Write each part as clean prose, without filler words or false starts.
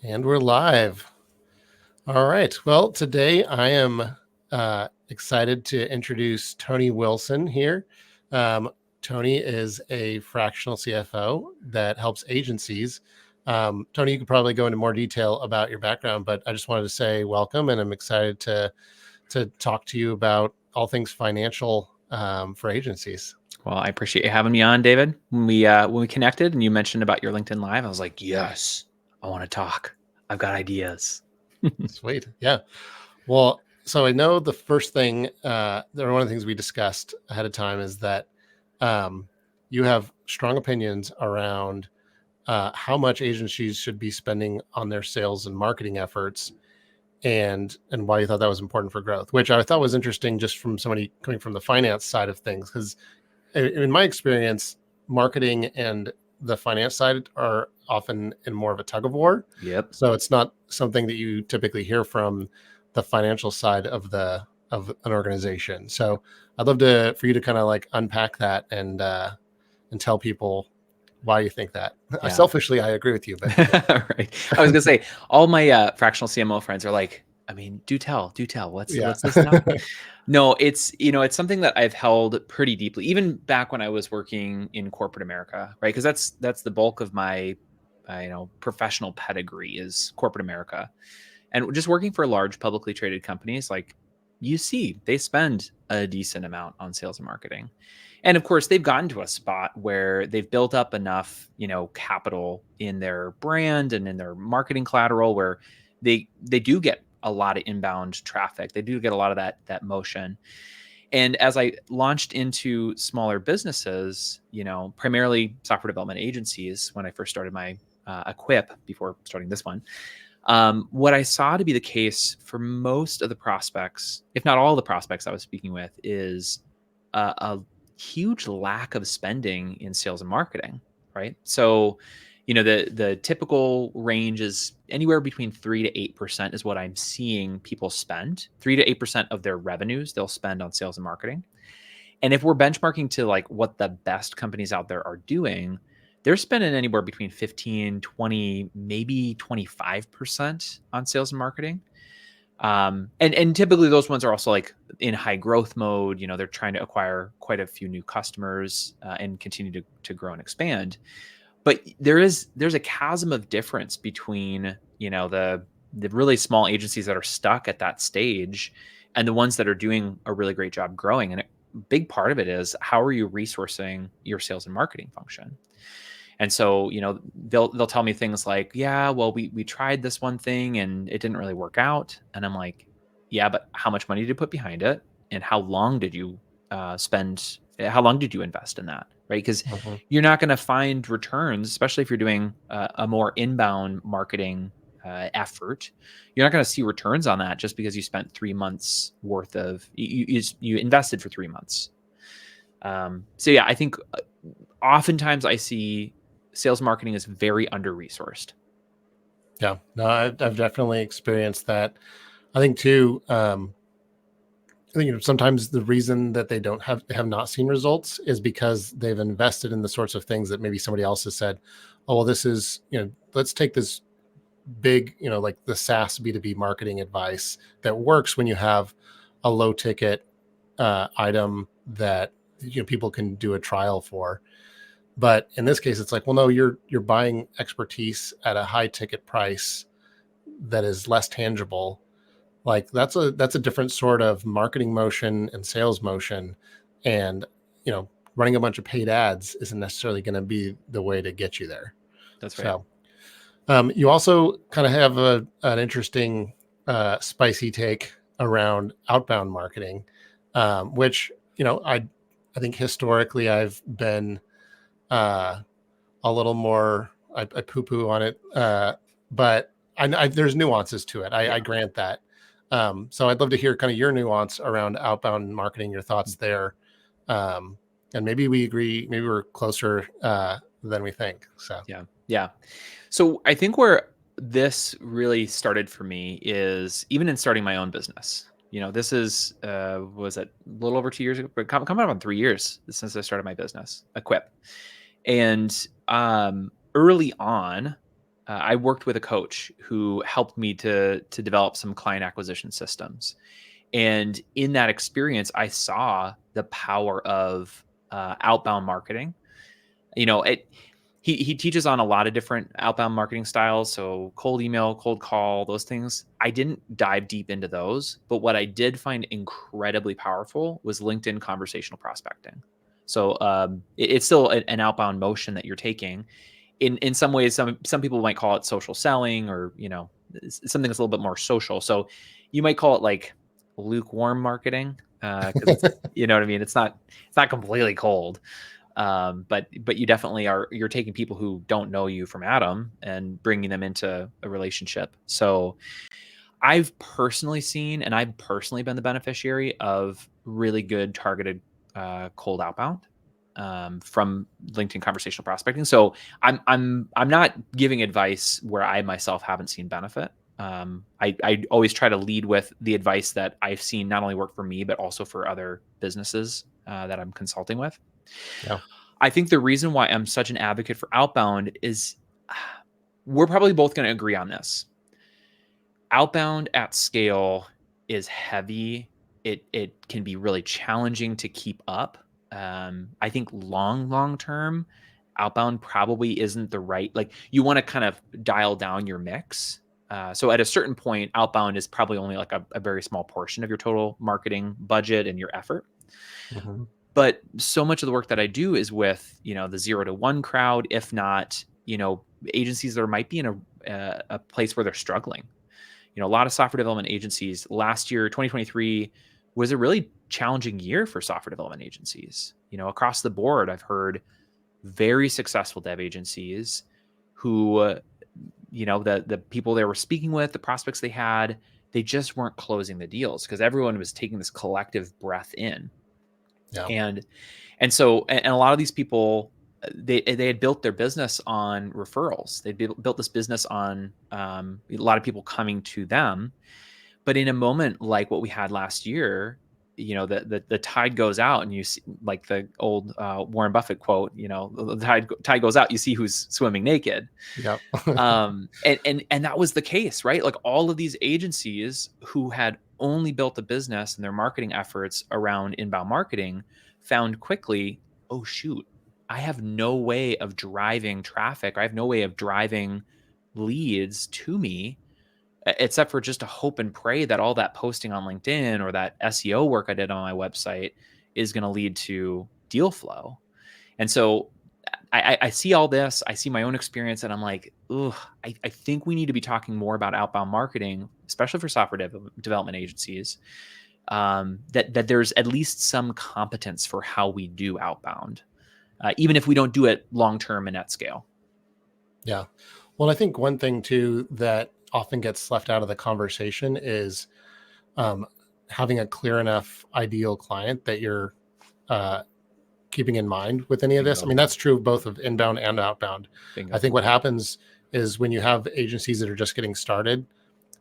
And we're live. All right. Well, today I am excited to introduce Tony Wilson here. Um, Tony is a fractional CFO that helps agencies. Tony, you could probably go into more detail about your background, but I just wanted to say welcome, and I'm excited to talk to you about all things financial for agencies. Well, I appreciate you having me on, David. When we connected and you mentioned about your LinkedIn Live, I was like, yes, I want to talk. I've got ideas. Sweet. Yeah. Well, so I know the first thing, one of the things we discussed ahead of time is that um, you have strong opinions around how much agencies should be spending on their sales and marketing efforts, and why you thought that was important for growth, which I thought was interesting just from somebody coming from the finance side of things. Because in my experience, marketing and the finance side are often in more of a tug of war. Yep. So it's not something that you typically hear from the financial side of an organization. So I'd love for you to kind of like unpack that and tell people why you think that. Yeah. Selfishly, I agree with you, but Right. I was gonna say all my fractional CMO friends are like, I mean, do tell. yeah. What's this now? No, it's something that I've held pretty deeply, even back when I was working in corporate America, right? Because that's the bulk of my professional pedigree is corporate America. And just working for large publicly traded companies, like you see, they spend a decent amount on sales and marketing. And of course, they've gotten to a spot where they've built up enough, capital in their brand and in their marketing collateral where they do get a lot of inbound traffic. They do get a lot of that motion. And as I launched into smaller businesses, primarily software development agencies when I first started my Equip before starting this one, what I saw to be the case for most of the prospects, if not all the prospects I was speaking with, is a huge lack of spending in sales and marketing, right? So, the typical range is anywhere between 3 to 8% is what I'm seeing people spend. 3 to 8% of their revenues they'll spend on sales and marketing. And if we're benchmarking to like what the best companies out there are doing, they're spending anywhere between 15, 20, maybe 25% on sales and marketing. And typically those ones are also like in high growth mode. They're trying to acquire quite a few new customers and continue to grow and expand. But there's a chasm of difference between, the really small agencies that are stuck at that stage and the ones that are doing a really great job growing. And a big part of it is how are you resourcing your sales and marketing function? And so, they'll tell me things like, yeah, well, we tried this one thing and it didn't really work out. And I'm like, yeah, but how much money did you put behind it? And how long did you spend? How long did you invest in that? Right. Because Mhm. you're not going to find returns, especially if you're doing a more inbound marketing effort. You're not going to see returns on that just because you spent 3 months worth of, you invested for 3 months. So yeah, I think oftentimes I see sales marketing is very under resourced. Yeah, no, I've definitely experienced that. I think too. I think sometimes the reason that they don't have not seen results is because they've invested in the sorts of things that maybe somebody else has said, oh well, this is let's take this big like the SaaS B2B marketing advice that works when you have a low ticket item that people can do a trial for. But in this case, it's like, well, no, you're buying expertise at a high ticket price that is less tangible. Like that's a different sort of marketing motion and sales motion, and running a bunch of paid ads isn't necessarily going to be the way to get you there. That's right. So you also kind of have an interesting spicy take around outbound marketing, which I think historically I've been a little more I poo-poo on it, but there's nuances to it. I Yeah. grant that. So I'd love to hear kind of your nuance around outbound marketing, your thoughts there, and maybe we agree. Maybe we're closer than we think. So Yeah. Yeah. So I think where this really started for me is even in starting my own business. This is was it a little over 2 years ago, but coming up on 3 years since I started my business, Equip. And early on, I worked with a coach who helped me to develop some client acquisition systems. And in that experience, I saw the power of outbound marketing. You know, he teaches on a lot of different outbound marketing styles. So cold email, cold call, those things. I didn't dive deep into those, but what I did find incredibly powerful was LinkedIn conversational prospecting. So it's still an outbound motion that you're taking. In some ways, some people might call it social selling, or something that's a little bit more social. So you might call it like lukewarm marketing, because it's, you know what I mean. It's not completely cold, but you definitely you're taking people who don't know you from Adam and bringing them into a relationship. So I've personally seen, and I've personally been the beneficiary of really good targeted cold outbound from LinkedIn conversational prospecting. So I'm not giving advice where I myself haven't seen benefit. I always try to lead with the advice that I've seen not only work for me but also for other businesses that I'm consulting with. Yeah. I think the reason why I'm such an advocate for outbound is we're probably both going to agree on this. Outbound at scale is heavy. It can be really challenging to keep up. I think long term, outbound probably isn't the right, like, you want to kind of dial down your mix. So at a certain point, outbound is probably only like a very small portion of your total marketing budget and your effort. Hmm. But so much of the work that I do is with, the 0 to 1 crowd, if not, agencies that might be in a place where they're struggling. A lot of software development agencies last year, 2023, was a really challenging year for software development agencies. Across the board, I've heard very successful dev agencies who, the people they were speaking with, the prospects they had, they just weren't closing the deals because everyone was taking this collective breath in. Yeah. And so, and a lot of these people, they had built their business on referrals. They built this business on a lot of people coming to them. But in a moment like what we had last year, the tide goes out, and you see, like the old Warren Buffett quote, the tide goes out, you see who's swimming naked. Yeah. And that was the case, right? Like, all of these agencies who had only built a business and their marketing efforts around inbound marketing found quickly, oh shoot, I have no way of driving traffic. I have no way of driving leads to me, except for just to hope and pray that all that posting on LinkedIn or that SEO work I did on my website is going to lead to deal flow. And so I see all this, I see my own experience, and I'm like, ugh, I think we need to be talking more about outbound marketing, especially for software development agencies, that there's at least some competence for how we do outbound, even if we don't do it long-term and at scale. Yeah. Well, I think one thing too that often gets left out of the conversation is um, having a clear enough ideal client that you're uh, keeping in mind with any of this. I Bingo. mean, that's true both of inbound and outbound. I Bingo. think what happens is when you have agencies that are just getting started,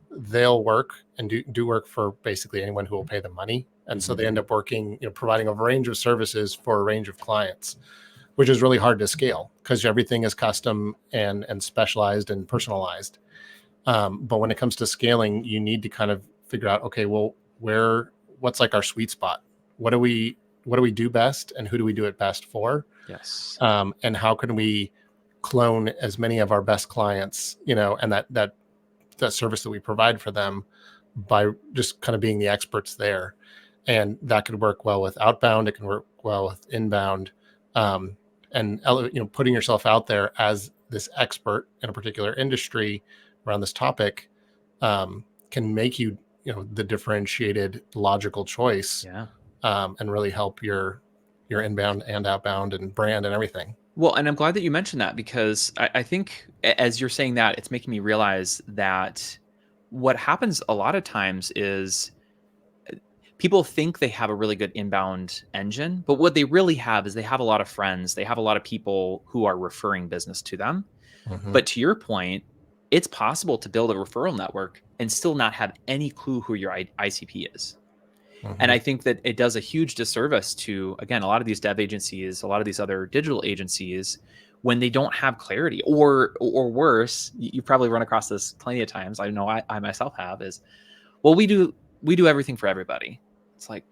they'll work and do work for basically anyone who will pay them money. And so they end up working, providing a range of services for a range of clients, which is really hard to scale because everything is custom and specialized and personalized. But when it comes to scaling, you need to kind of figure out, okay, well, what's like our sweet spot? What do we do best, and who do we do it best for? Yes. And how can we clone as many of our best clients, and that service that we provide for them by just kind of being the experts there. And that could work well with outbound. It can work well with inbound. And putting yourself out there as this expert in a particular industry around this topic can make you, the differentiated logical choice, Yeah. and really help your inbound and outbound and brand and everything. Well, and I'm glad that you mentioned that, because I think as you're saying that, it's making me realize that what happens a lot of times is people think they have a really good inbound engine, but what they really have is they have a lot of friends. They have a lot of people who are referring business to them. Mm-hmm. But to your point, it's possible to build a referral network and still not have any clue who your ICP is. And Mm-hmm. I think that it does a huge disservice to, again, a lot of these dev agencies, a lot of these other digital agencies, when they don't have clarity, or worse, you probably run across this plenty of times. I know I myself have, is, well, we do everything for everybody. It's like,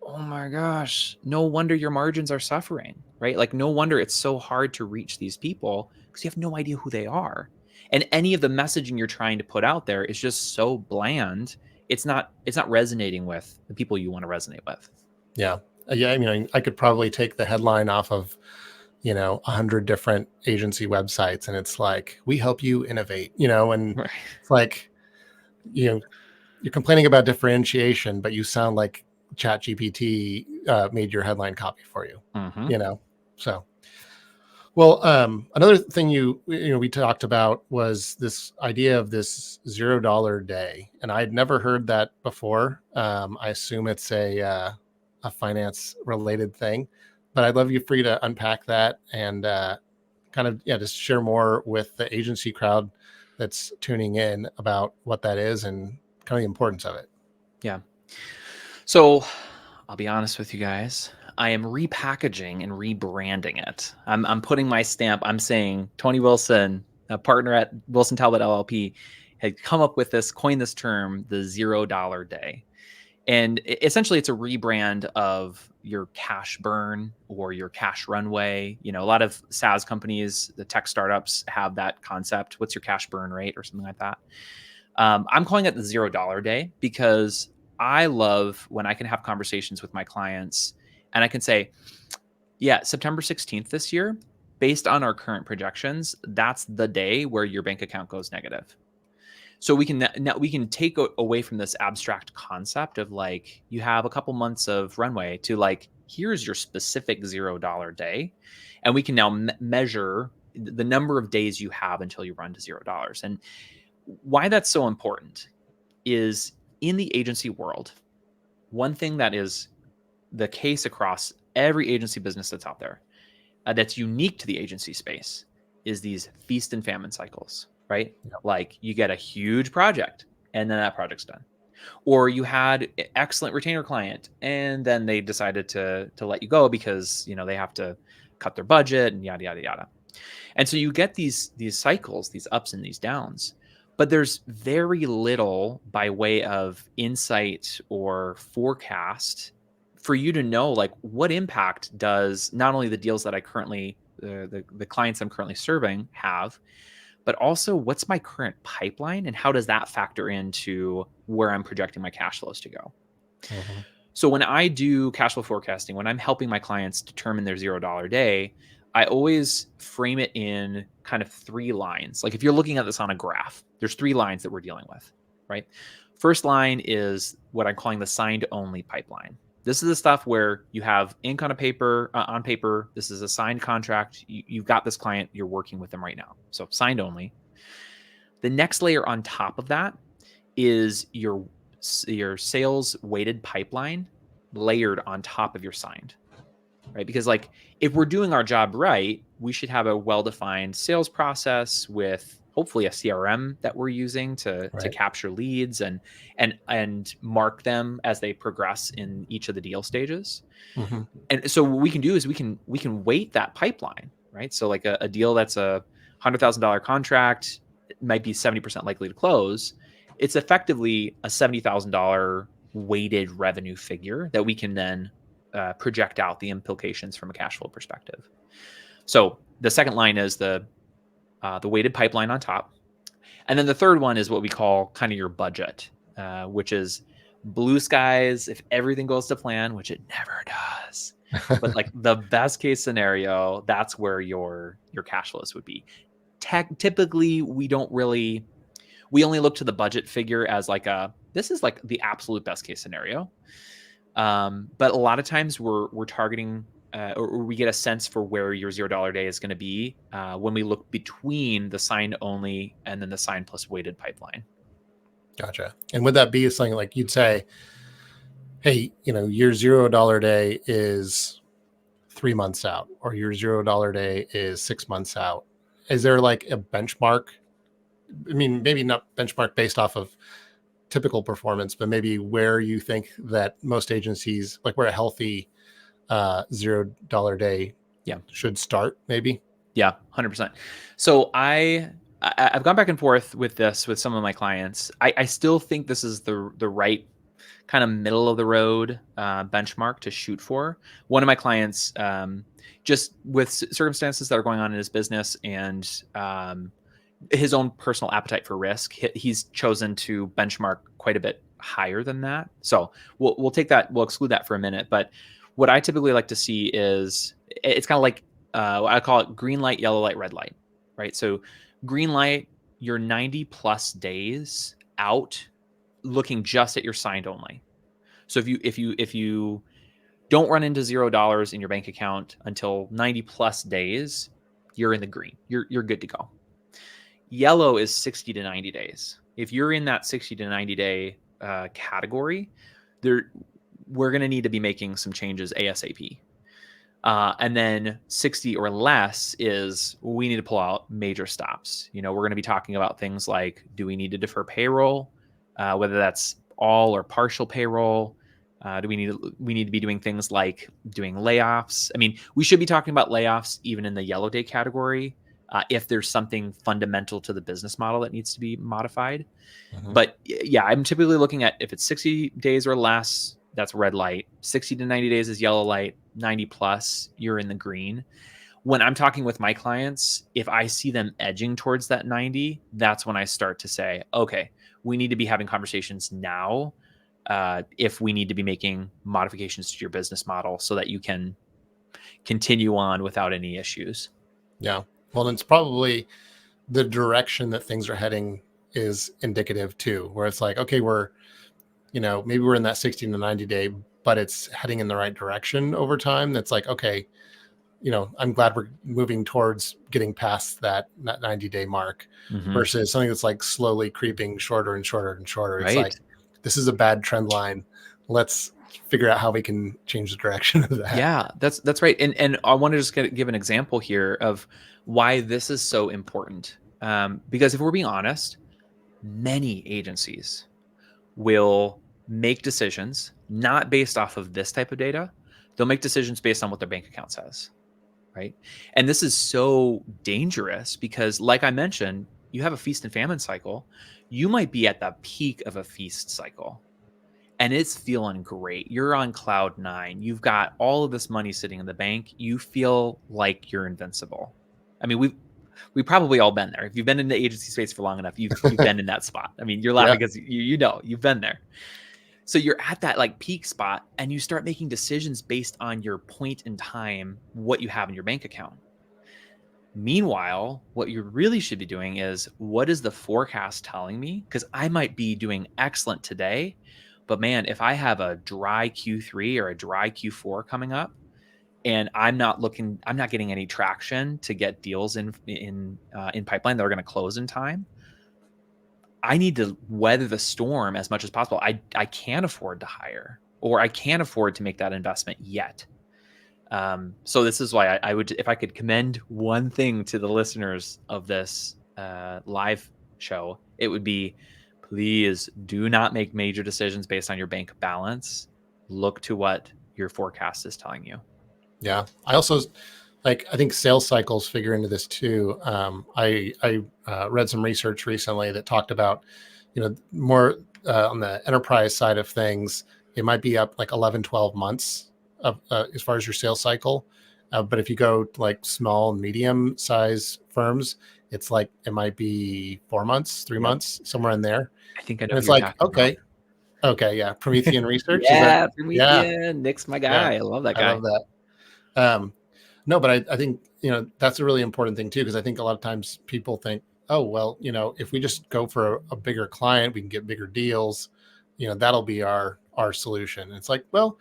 oh my gosh, no wonder your margins are suffering, right? Like, no wonder it's so hard to reach these people, because you have no idea who they are. And any of the messaging you're trying to put out there is just so bland. It's not resonating with the people you want to resonate with. Yeah. Yeah. I mean, I could probably take the headline off of, 100 different agency websites, and it's like, we help you innovate, and Right. it's like, you're complaining about differentiation, but you sound like chat GPT made your headline copy for you, Mm-hmm. so. Well, another thing we talked about was this idea of this $0 day, and I'd never heard that before. I assume it's a finance related thing, but I'd love you for you to unpack that and kind of just share more with the agency crowd that's tuning in about what that is and kind of the importance of it. Yeah. So I'll be honest with you guys. I am repackaging and rebranding it. I'm putting my stamp. I'm saying Tony Wilson, a partner at Wilson Talbot LLP, had come up with this, coined this term, the $0 day. And essentially, it's a rebrand of your cash burn or your cash runway. A lot of SaaS companies, the tech startups, have that concept. What's your cash burn rate or something like that? I'm calling it the $0 day, because I love when I can have conversations with my clients and I can say, yeah, September 16th this year, based on our current projections, that's the day where your bank account goes negative. So we can now we can take away from this abstract concept of like, you have a couple months of runway, to like, here's your specific $0 day, and we can now measure the number of days you have until you run to $0. And why that's so important is, in the agency world, one thing that is the case across every agency business that's out there, that's unique to the agency space, is these feast and famine cycles, right? Yep. Like, you get a huge project and then that project's done. Or you had excellent retainer client and then they decided to let you go because, they have to cut their budget and yada, yada, yada. And so you get these cycles, these ups and these downs, but there's very little by way of insight or forecast for you to know, like, what impact does not only the deals that I currently the clients I'm currently serving have, but also what's my current pipeline and how does that factor into where I'm projecting my cash flows to go. Mhm. So when I do cash flow forecasting, when I'm helping my clients determine their $0 day, I always frame it in kind of 3 lines. Like, if you're looking at this on a graph, there's 3 lines that we're dealing with, right? First line is what I'm calling the signed only pipeline. This is the stuff where you have ink on paper. This is a signed contract. You've got this client, you're working with them right now. So signed only. The next layer on top of that is your sales weighted pipeline layered on top of your signed, right? Because, like, if we're doing our job right, we should have a well-defined sales process with hopefully a CRM that we're using to Right. capture leads and mark them as they progress in each of the deal stages. Mhm. And so what we can do is we can weight that pipeline, right? So like a deal that's a $100,000 contract, it might be 70% likely to close. It's effectively a $70,000 weighted revenue figure that we can then project out the implications from a cash flow perspective. So the second line is the weighted pipeline on top, and then the third one is what we call kind of your budget, which is blue skies if everything goes to plan, which it never does. But like the best case scenario, that's where your cash flows would be. Typically, we only look to the budget figure as like this is like the absolute best case scenario. But a lot of times we're targeting or we get a sense for where your $0 day is going to be when we look between the signed only and then the signed plus weighted pipeline. Gotcha. And would that be something like you'd say, hey, your $0 day is 3 months out, or your $0 day is 6 months out? Is there like a benchmark? I mean, maybe not benchmark based off of typical performance, but maybe where you think that most agencies, like where a healthy $0 day Yeah. should start, maybe? Yeah, 100%. So I've gone back and forth with this with some of my clients. I still think this is the right kind of middle of the road benchmark to shoot for. One of my clients, just with circumstances that are going on in his business and his own personal appetite for risk, he's chosen to benchmark quite a bit higher than that. So we'll take that, we'll exclude that for a minute. But what I typically like to see is it's kind of like I call it green light, yellow light, red light, right? So green light, you're 90 plus days out looking just at your signed only. So if you don't run into $0 in your bank account until 90 plus days, you're in the green. You're good to go. Yellow is 60 to 90 days. If you're in that 60 to 90 day category, we're going to need to be making some changes ASAP. And then 60 or less is we need to pull out major stops. We're going to be talking about things like, do we need to defer payroll, whether that's all or partial payroll? Do we need to be doing things like doing layoffs? I mean, we should be talking about layoffs even in the yellow day category if there's something fundamental to the business model that needs to be modified. Mhm. But yeah, I'm typically looking at if it's 60 days or less, that's red light. 60 to 90 days is yellow light. 90 plus, you're in the green. When I'm talking with my clients, if I see them edging towards that 90, that's when I start to say, okay, we need to be having conversations now if we need to be making modifications to your business model so that you can continue on without any issues. Yeah. Well, it's probably the direction that things are heading is indicative too, where it's like, okay, maybe we're in that 60 to 90 day, but it's heading in the right direction over time. That's like, okay, I'm glad we're moving towards getting past that 90-day mark Mm-hmm. versus something that's like slowly creeping shorter and shorter and shorter. It's Right. like, this is a bad trend line. Let's figure out how we can change the direction of that. Yeah, that's right. And I want to just give an example here of why this is so important. Because if we're being honest, many agencies will make decisions not based off of this type of data. They'll make decisions based on what their bank account says, right? And this is so dangerous because, like I mentioned, you have a feast and famine cycle. You might be at the peak of a feast cycle and it's feeling great. You're on cloud nine. You've got all of this money sitting in the bank. You feel like you're invincible. I mean, we've probably all been there. If you've been in the agency space for long enough, you've been in that spot. I mean, you're Yeah. laughing because you've been there. So you're at that like peak spot and you start making decisions based on your point in time, what you have in your bank account. Meanwhile, what you really should be doing is, what is the forecast telling me? Because I might be doing excellent today, but man, if I have a dry Q3 or a dry Q4 coming up, and I'm not getting any traction to get deals in pipeline that are going to close in time, I need to weather the storm as much as possible. I can't afford to hire, or I can't afford to make that investment yet. So this is why I would, if I could commend one thing to the listeners of this live show, it would be, please do not make major decisions based on your bank balance. Look to what your forecast is telling you. Yeah. I also I think sales cycles figure into this too. I read some research recently that talked about, more on the enterprise side of things, it might be up like 11, 12 months of, as far as your sales cycle. But if you go to like small and medium size firms, it's like, it might be 4 months, 3 Yep. months, somewhere in there. I think I know And who it's you're like, talking about. okay. Yeah. Promethean research. Is that, Yeah, yeah, Promethean. Nick's my yeah. guy. I love that I guy. love that. No, but I think, that's a really important thing too, because I think a lot of times people think, oh, well, if we just go for a bigger client, we can get bigger deals, that'll be our solution. It's like, well,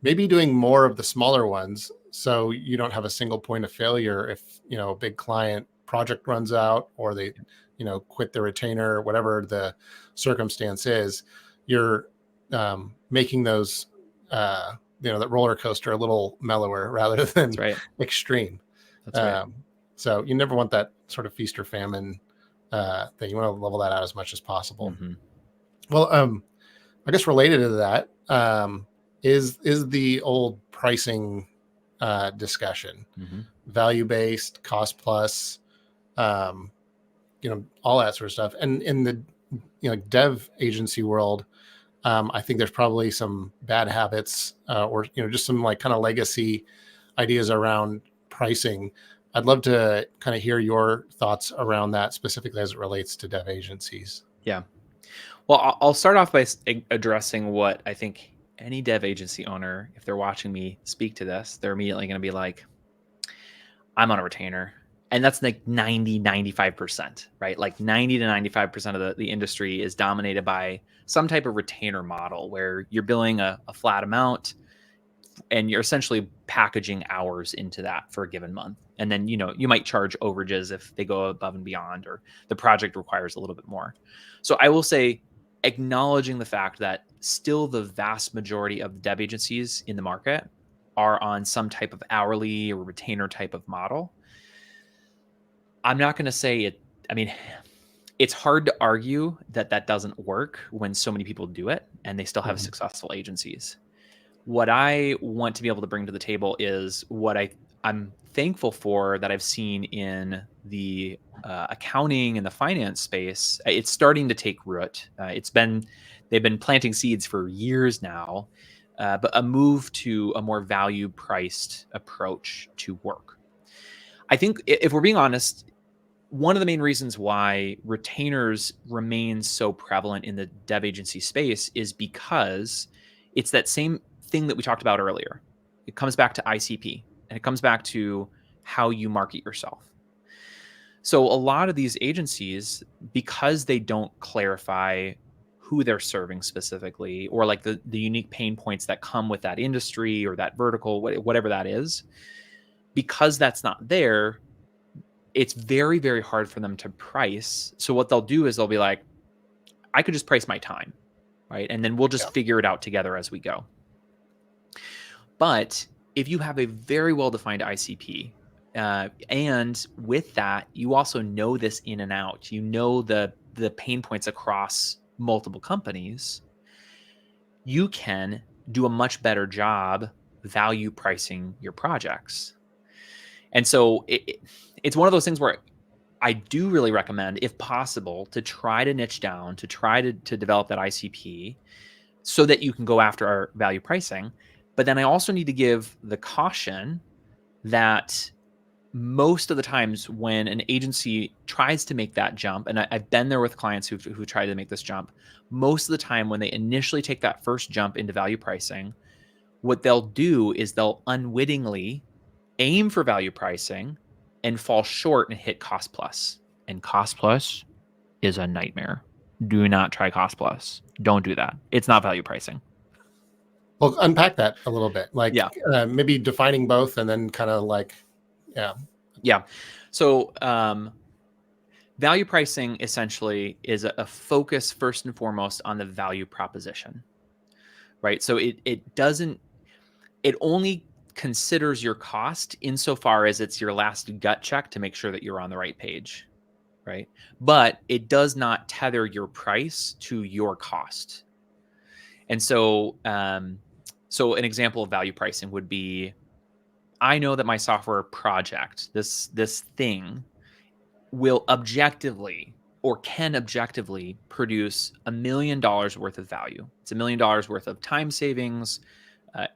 maybe doing more of the smaller ones so you don't have a single point of failure if, a big client project runs out or they, quit the retainer, whatever the circumstance is, you're making those that roller coaster a little mellower rather That's than right. extreme. That's right. So you never want that sort of feast or famine thing. You want to level that out as much as possible. Mm-hmm. Well, I guess related to that is the old pricing discussion Mm-hmm. value based, cost plus, all that sort of stuff. And in the dev agency world, I think there's probably some bad habits, or just some like kind of legacy ideas around pricing. I'd love to kind of hear your thoughts around that specifically as it relates to dev agencies. Yeah. Well, I'll start off by addressing what I think any dev agency owner, if they're watching me speak to this, they're immediately going to be like, I'm on a retainer. And that's like 95%, right? Like 90 to 95% of the industry is dominated by some type of retainer model where you're billing a flat amount and you're essentially packaging hours into that for a given month. And then, you might charge overages if they go above and beyond or the project requires a little bit more. So I will say, acknowledging the fact that still the vast majority of dev agencies in the market are on some type of hourly or retainer type of model. I'm not going to say it. I mean, it's hard to argue that doesn't work when so many people do it and they still have Mhm. successful agencies. What I want to be able to bring to the table is what I'm thankful for that I've seen in the accounting and the finance space. It's starting to take root. They've been planting seeds for years now, but a move to a more value priced approach to work. I think if we're being honest, one of the main reasons why retainers remain so prevalent in the dev agency space is because it's that same thing that we talked about earlier. It comes back to ICP and it comes back to how you market yourself. So a lot of these agencies, because they don't clarify who they're serving specifically or like the unique pain points that come with that industry or that vertical, whatever that is, because that's not there, it's very, very hard for them to price. So what they'll do is they'll be like, I could just price my time, right? And then we'll Yeah. just figure it out together as we go. But if you have a very well-defined ICP, and with that, you also know this in and out, you know the pain points across multiple companies, you can do a much better job value pricing your projects. And so it's one of those things where I do really recommend, if possible, to try to niche down, to try to develop that ICP so that you can go after our value pricing. But then I also need to give the caution that most of the times when an agency tries to make that jump, and I've been there with clients who try to make this jump, most of the time when they initially take that first jump into value pricing, what they'll do is they'll unwittingly aim for value pricing and fall short and hit cost plus. And cost plus is a nightmare. Do not try cost plus. Don't do that. It's not value pricing. Well, unpack that a little bit, like Yeah. maybe defining both and then kind of like, yeah. Yeah. So value pricing essentially is a focus first and foremost on the value proposition, right? So it only considers your cost insofar as it's your last gut check to make sure that you're on the right page, right? But it does not tether your price to your cost. And so, so an example of value pricing would be, I know that my software project, this thing, will objectively or can objectively produce $1 million worth of value. It's $1 million worth of time savings,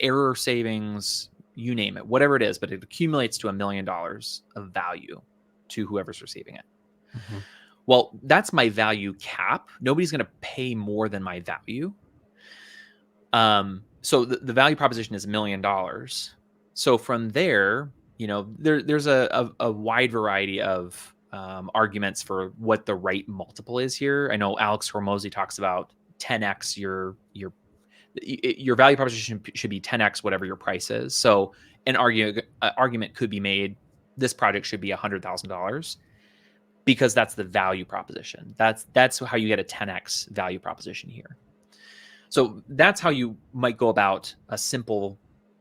error savings, you name it, whatever it is, but it accumulates to $1 million of value to whoever's receiving it. Mhm. Well, that's my value cap. Nobody's going to pay more than my value. So the value proposition is $1 million. So from there, there's a wide variety of arguments for what the right multiple is here. I know Alex Hormozy talks about 10x your value proposition should be 10x whatever your price is. So an argument could be made, this project should be $100,000 because that's the value proposition. That's how you get a 10x value proposition here. So that's how you might go about a simple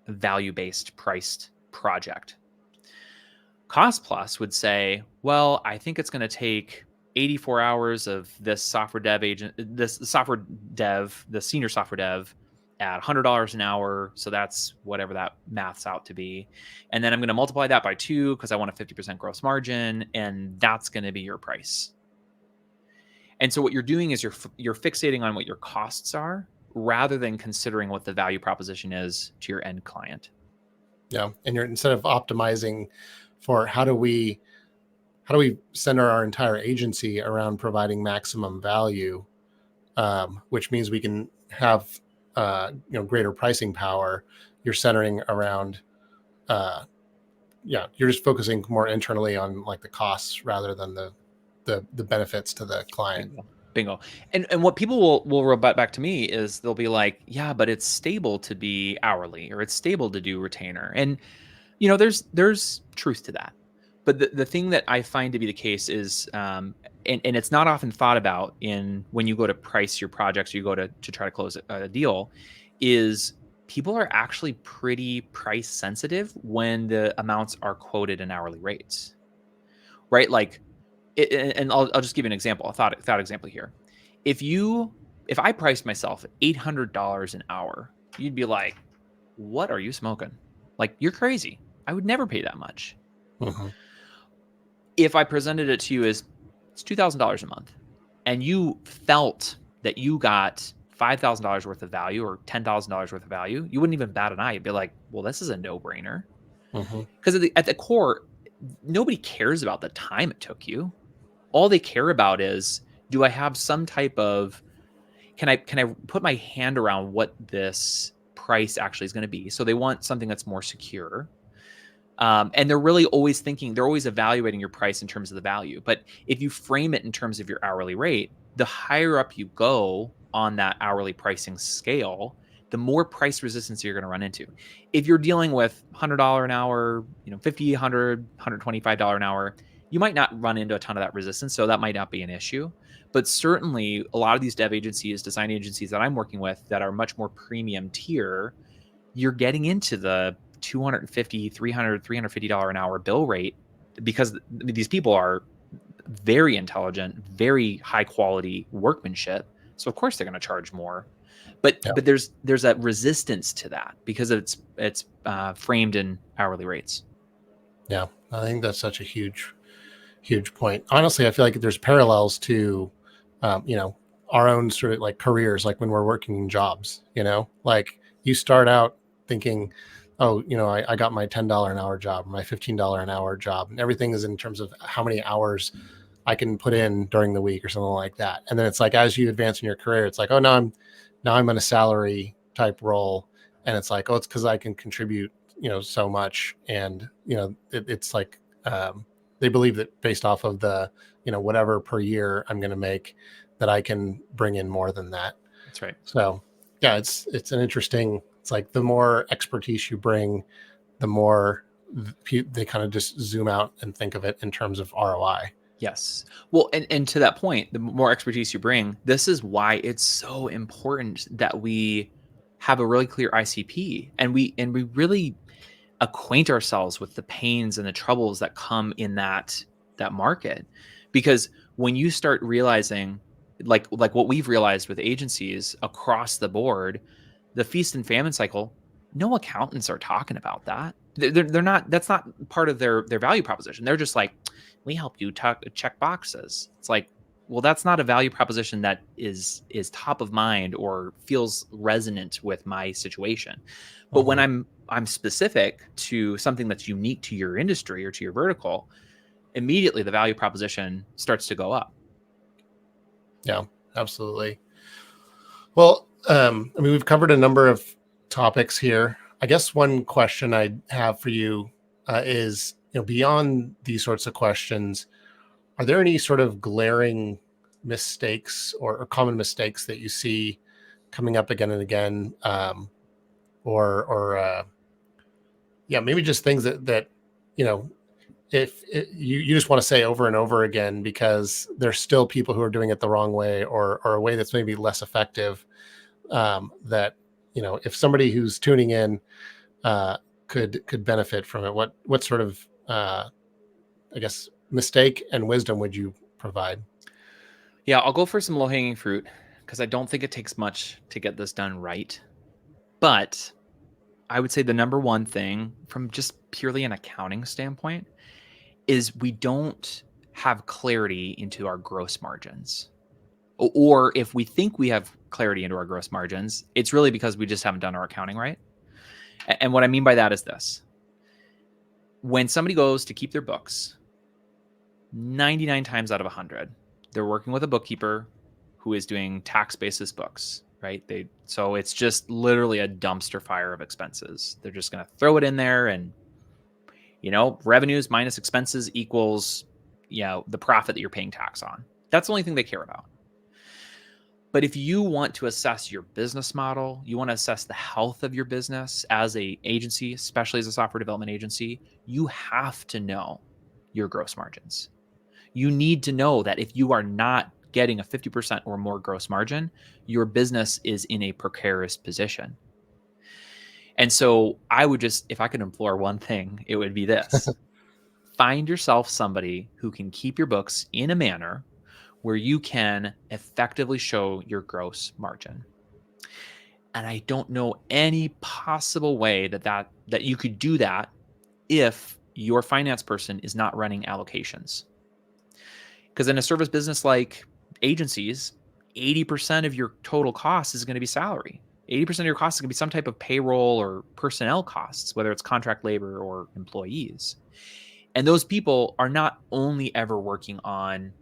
value-based priced project. Cost plus would say, well, I think it's going to take 84 hours of this software dev, the senior software dev at $100 an hour. So that's whatever that maths out to be. And then I'm going to multiply that by 2 because I want a 50% gross margin. And that's going to be your price. And so what you're doing is you're fixating on what your costs are rather than considering what the value proposition is to your end client. Yeah. And you're, instead of optimizing for how do we center our entire agency around providing maximum value, which means we can have greater pricing power. You're centering around you're just focusing more internally on like the costs rather than the benefits to the client. Bingo. And what people will rebut back to me is they'll be like, yeah, but it's stable to be hourly, or it's stable to do retainer. And there's truth to that. But the thing that I find to be the case is, and it's not often thought about in when you go to price your projects, or you go to try to close a deal, is people are actually pretty price sensitive when the amounts are quoted in hourly rates, right? Like, and I'll just give you an example, a thought example here. If I priced myself at $800 an hour, you'd be like, what are you smoking? Like, you're crazy. I would never pay that much. Mm-hmm. If I presented it to you as it's $2,000 a month, and you felt that you got $5,000 worth of value or $10,000 worth of value, you wouldn't even bat an eye. You'd be like, well, this is a no-brainer. Because at the core, nobody cares about the time it took you. All they care about is, do I have some type of, can I put my hand around what this price actually is going to be? So they want something that's more secure. And they're really always they're always evaluating your price in terms of the value. But if you frame it in terms of your hourly rate, the higher up you go on that hourly pricing scale, the more price resistance you're going to run into. If you're dealing with $100 an hour, $50, $100, $125 an hour, you might not run into a ton of that resistance. So that might not be an issue. But certainly a lot of these dev agencies, design agencies that I'm working with that are much more premium tier, you're getting into the $250, $300, $350 an hour bill rate because these people are very intelligent, very high quality workmanship. So of course they're going to charge more. But there's that resistance to that because it's framed in hourly rates. Yeah, I think that's such a huge point. Honestly, I feel like there's parallels to, our own sort of like careers, like when we're working in jobs. Like you start out thinking, oh, I got my $10 an hour job, my $15 an hour job, and everything is in terms of how many hours I can put in during the week or something like that. And then it's like, as you advance in your career, it's like, oh, now I'm in a salary type role. And it's like, oh, it's because I can contribute, so much. And, it's like, they believe that based off of the, whatever per year I'm going to make, that I can bring in more than that. That's right. So yeah, it's an interesting, it's like the more expertise you bring, the more they kind of just zoom out and think of it in terms of ROI. Yes. Well, and to that point, the more expertise you bring, this is why it's so important that we have a really clear ICP and we really acquaint ourselves with the pains and the troubles that come in that market. Because when you start realizing like what we've realized with agencies across the board, the feast and famine cycle, no accountants are talking about that. They're not, that's not part of their value proposition. They're just like, we help you check boxes. It's like, well, that's not a value proposition that is top of mind or feels resonant with my situation. But when I'm specific to something that's unique to your industry or to your vertical, immediately the value proposition starts to go up. Yeah, absolutely. Well, we've covered a number of topics here. I guess one question I have for you is, beyond these sorts of questions, are there any sort of glaring mistakes or common mistakes that you see coming up again and again, or maybe just things that if you just want to say over and over again because there's still people who are doing it the wrong way or a way that's maybe less effective, that if somebody who's tuning in could benefit from it, what sort of I guess mistake and wisdom would you provide? Yeah, I'll go for some low hanging fruit because I don't think it takes much to get this done right. But I would say the number one thing from just purely an accounting standpoint is we don't have clarity into our gross margins. Or if we think we have clarity into our gross margins, it's really because we just haven't done our accounting right. And what I mean by that is this. When somebody goes to keep their books, 99 times out of 100, they're working with a bookkeeper who is doing tax basis books, right? So it's just literally a dumpster fire of expenses. They're just going to throw it in there and, revenues minus expenses equals, the profit that you're paying tax on. That's the only thing they care about. But if you want to assess your business model, you want to assess the health of your business as an agency, especially as a software development agency, you have to know your gross margins. You need to know that if you are not getting a 50% or more gross margin, your business is in a precarious position. And so I would just, if I could implore one thing, it would be this. Find yourself somebody who can keep your books in a manner where you can effectively show your gross margin. And I don't know any possible way that you could do that if your finance person is not running allocations. Because in a service business like agencies, 80% of your total cost is going to be salary. 80% of your costs is going to be some type of payroll or personnel costs, whether it's contract labor or employees. And those people are not only ever working on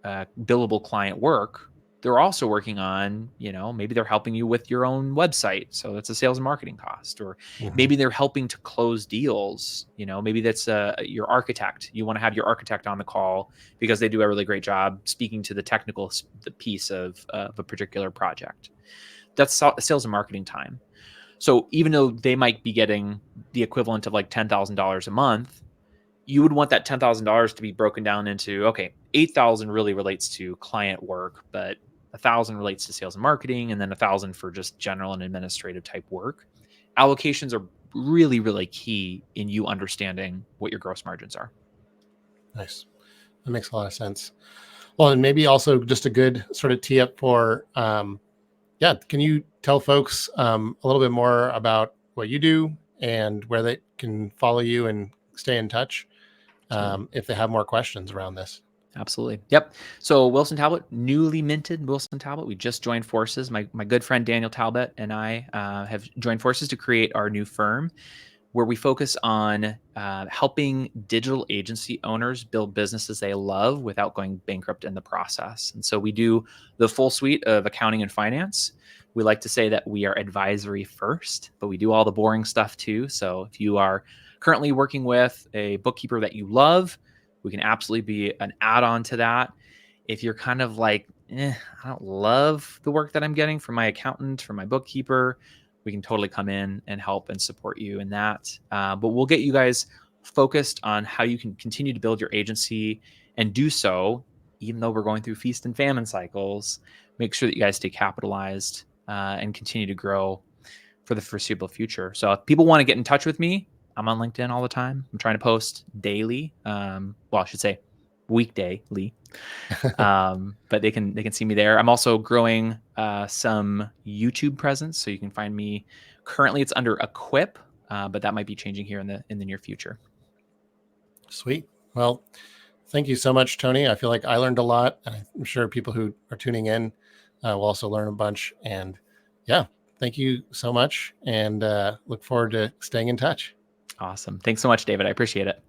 billable client work, they're also working on, maybe they're helping you with your own website. So that's a sales and marketing cost. Or maybe they're helping to close deals. Maybe that's your architect. You want to have your architect on the call because they do a really great job speaking to the technical piece of a particular project. That's sales and marketing time. So even though they might be getting the equivalent of like $10,000 a month, you would want that $10,000 to be broken down into, okay, 8,000 really relates to client work, but 1,000 relates to sales and marketing, and then 1,000 for just general and administrative type work. Allocations are really, really key in you understanding what your gross margins are. Nice. That makes a lot of sense. Well, and maybe also just a good sort of tee up for, can you tell folks a little bit more about what you do and where they can follow you and stay in touch if they have more questions around this? Absolutely. Yep. So Wilson Talbot, newly minted Wilson Talbot. We just joined forces. My good friend Daniel Talbot and I have joined forces to create our new firm, where we focus on helping digital agency owners build businesses they love without going bankrupt in the process. And so we do the full suite of accounting and finance. We like to say that we are advisory first, but we do all the boring stuff too. So if you are currently working with a bookkeeper that you love, we can absolutely be an add-on to that. If you're kind of like, I don't love the work that I'm getting from my accountant, from my bookkeeper, we can totally come in and help and support you in that. But we'll get you guys focused on how you can continue to build your agency and do so, even though we're going through feast and famine cycles. Make sure that you guys stay capitalized and continue to grow for the foreseeable future. So if people want to get in touch with me, I'm on LinkedIn all the time. I'm trying to post daily. I should say weekdaily. But they can see me there. I'm also growing some YouTube presence, so you can find me. Currently, it's under Equip, but that might be changing here in the near future. Sweet. Well, thank you so much, Tony. I feel like I learned a lot, and I'm sure people who are tuning in will also learn a bunch. And thank you so much, and look forward to staying in touch. Awesome. Thanks so much, David. I appreciate it.